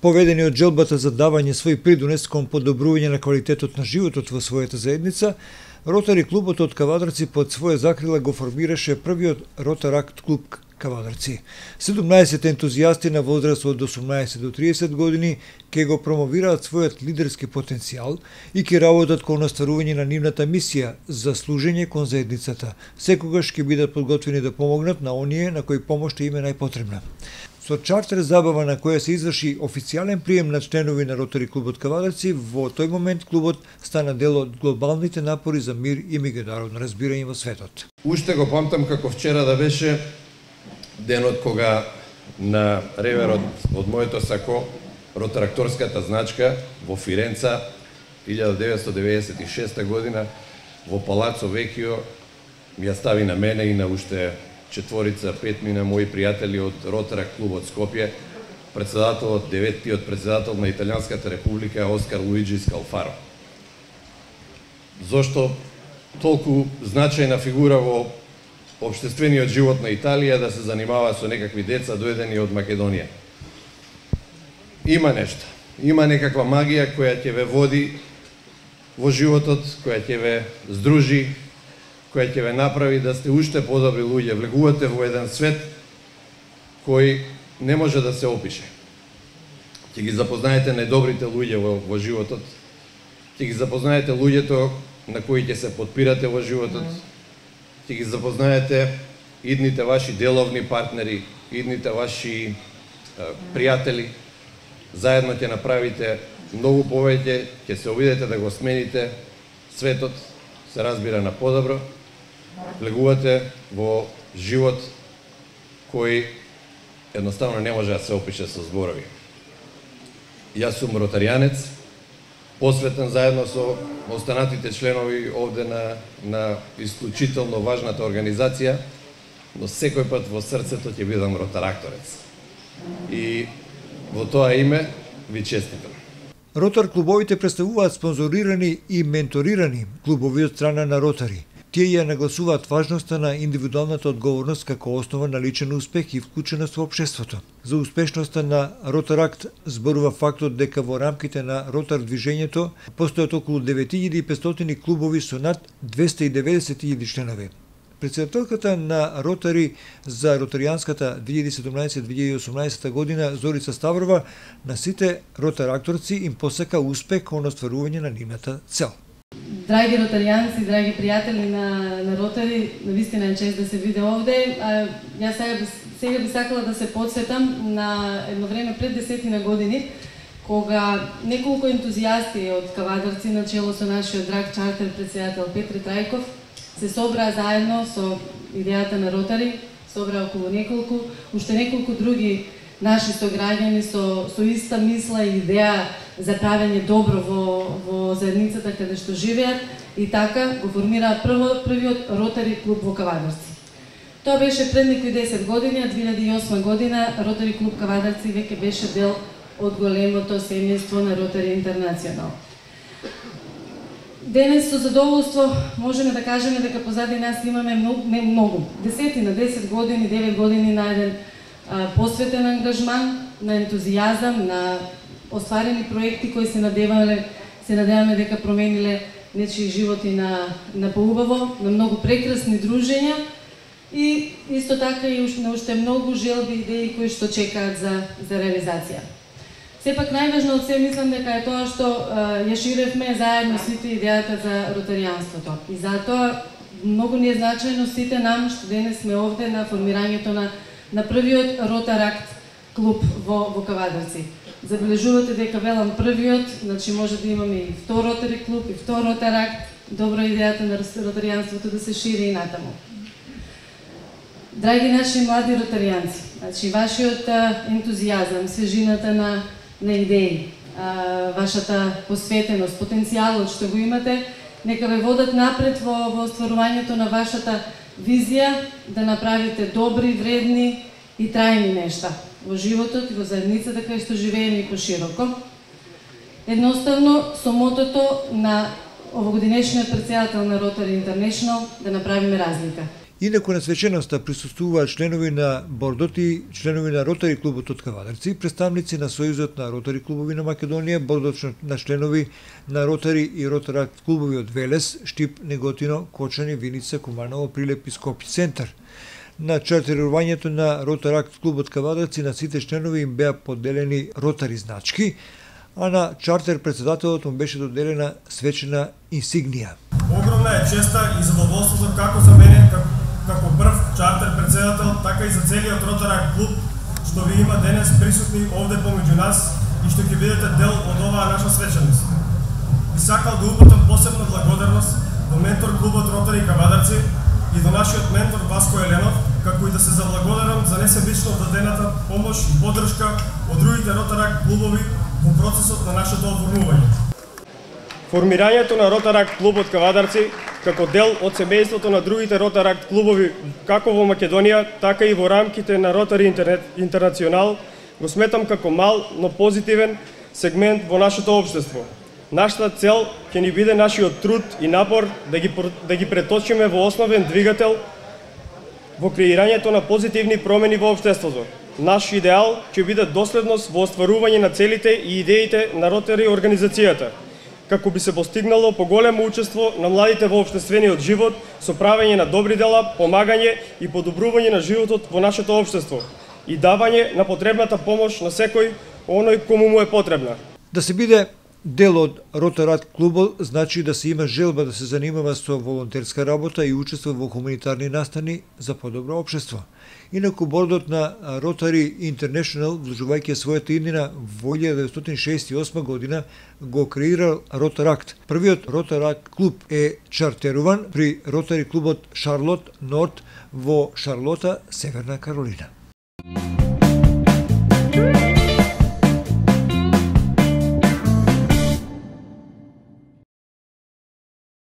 Поведени од желбата за давање свој придонес кон подобрување на квалитетот на животот во својата заедница, Ротари клубот од Кавадарци под своја закрила го формираше првиот Ротаракт клуб Кавадарци. 17 ентузијасти на возраст од 18 до 30 години ќе го промовираат својот лидерски потенцијал и ќе работат кон остварување на нивната мисија за служење кон заедницата. Секогаш ќе бидат подготвени да помогнат на оние на кои помошта им е најпотребна. Со чартер забава на која се изврши официјален прием на членови на Ротари клубот Кавадарци, во тој момент клубот стана дел од глобалните напори за мир и меѓународно разбирање во светот. Уште го памтам како вчера да беше денот кога на реверот од моето сако ротаракторската значка во Фиренца 1996 година во Палацо Векио ја стави на мене и на уште 4-5 мои пријатели од Ротаракт клубот Скопје, председателот, 9-тиот председател на Италијанската република Оскар Луиджи Скалфаро. Зошто толку значајна фигура во општествениот живот на Италија да се занимава со некакви деца дојдени од Македонија? Има нешто, има некаква магија која ќе ве води во животот, која ќе ве здружи, која ќе ве направи да сте уште подобри луѓе. Влегувате во еден свет кој не може да се опише. Ќе ги запознаете најдобрите луѓе во животот, ќе ги запознаете луѓето на кои ќе се подпирате во животот, ќе ги запознаете идните ваши деловни партнери, идните ваши пријатели, заедно ќе направите многу повеќе, ќе се обидете да го смените светот, се разбира на подобро, влегувате во живот кој едноставно не може да се опише со зборови. Јас сум ротаријанец, посветен заедно со останатите членови овде на исклучително важната организација, но секој пат во срцето ќе бидам ротаракторец. И во тоа име ви честитам. Ротар клубовите представуваат спонзорирани и менторирани клубови од страна на Ротари. Тие ја нагласуваат важноста на индивидуалната одговорност како основа на личен успех и вклученост во општеството. За успешноста на Ротаракт зборува фактот дека во рамките на Ротар движењето постојат околу 9500 клубови со над 290.000 членови. Председателката на Ротари за ротаријанската 2017-2018 година Зорица Ставрова на сите ротаракторци им посака успех кон остварување на нивната цел. Драги ротаријанци, драги пријатели на Ротари, навистина е чест да се виде овде. Јас сега би сакала да се подсетам на едно време пред 10 години, кога неколку ентузијасти од Кавадарци на чело со нашиот драг чартер председател Петре Трајков се собраа заедно со идејата на Ротари, собраа околу уште неколку други наши сограѓани со иста мисла и идеја за правење добро во заедницата каде што живеат и така го формираа првиот Ротари клуб во Кавадарци. Тоа беше пред некои 10 години, а 2008 година Ротари клуб Кавадарци веќе беше дел од големото семејство на Ротари Интернационал. Денес со задоволство можеме да кажеме дека позади нас имаме многу, 10 години, 9 години на еден посветен ангажман, на ентузијазам, на остварени проекти кои се надеваме дека промениле нечии животи на поубаво, на многу прекрасни дружења и исто така и на уште многу желби и идеи кои што чекаат за реализација. Сепак најважно од се мислам дека е тоа што ја ширевме заедно сите идејата за ротаријанството. И затоа многу ни е значајно сите нам што денес сме овде на формирањето на првиот Ротаракт клуб во Кавадарци. Забележувате дека велам првиот, значи може да имаме и втор Ротари клуб и втор Ротаракт. Добра идејата на ротаријанството да се шири и натаму. Драги наши млади ротаријанци, значи вашиот ентузијазам, свежината на идеи, вашата посветеност, потенцијалот што го имате, нека ве водат напред во остварувањето на вашата визија да направите добри, вредни и трајни нешта во животот и во заедницата кај што живееме и пошироко. Едноставно, со мотото на овогодинешниот председател на Ротари Интернешнл да направиме разлика. Инаку на свеченоста присуствуваат членови на бордот и членови на Ротари клубот од Кавадарци, представници на Сојузот на Ротари клубови на Македонија, бордот на членови на Ротари и Ротаракт клубови од Велес, Штип, Неготино, Кочани, Виница, Куманово, Прилеп и Скопје центар. На чартерувањето на Ротаракт клубот Кавадарци на сите членови им беа поделени Ротари значки, а на чартер председателот му беше доделена свечена инсигнија. Огромна е честа и задоволството како за мене, како прв чартер председател, така и за целиот Ротаракт клуб, што ви има денес присутни овде помеѓу нас и што ќе бидете дел од оваа наша свечаност. Би сакал да упатам посебна благодарност до ментор клубот Ротари Кавадарци и до нашиот ментор Васко Еленов, како и да се заблагодарам за несебично дадената помош и поддршка од другите Ротаракт клубови во процесот на нашето оформување. Формирањето на Ротаракт клубот Кавадарци како дел од семејството на другите Ротаракт клубови како во Македонија, така и во рамките на Ротари Интернационал го сметам како мал, но позитивен сегмент во нашето општество. Нашата цел ќе ни биде нашиот труд и напор да ги преточиме во основен двигател во креирањето на позитивни промени во општеството. Наш идеал ќе биде доследност во остварување на целите и идеите на Ротари организацијата, како би се постигнало поголемо учество на младите во општествениот живот со правење на добри дела, помагање и подобрување на животот во нашето општество и давање на потребната помош на секој оној кому му е потребна. Да се биде дел од Ротаракт клубот значи да се има желба да се занимава со волонтерска работа и учество во хуманитарни настани за подобро општество. Инаку бордот на Ротари Интернешнл, вложувајќи својата иднина во 1968 година, го креира Ротаракт. Првиот Ротаракт клуб е чартеруван при Ротари клубот Шарлот Норт во Шарлота, Северна Каролина.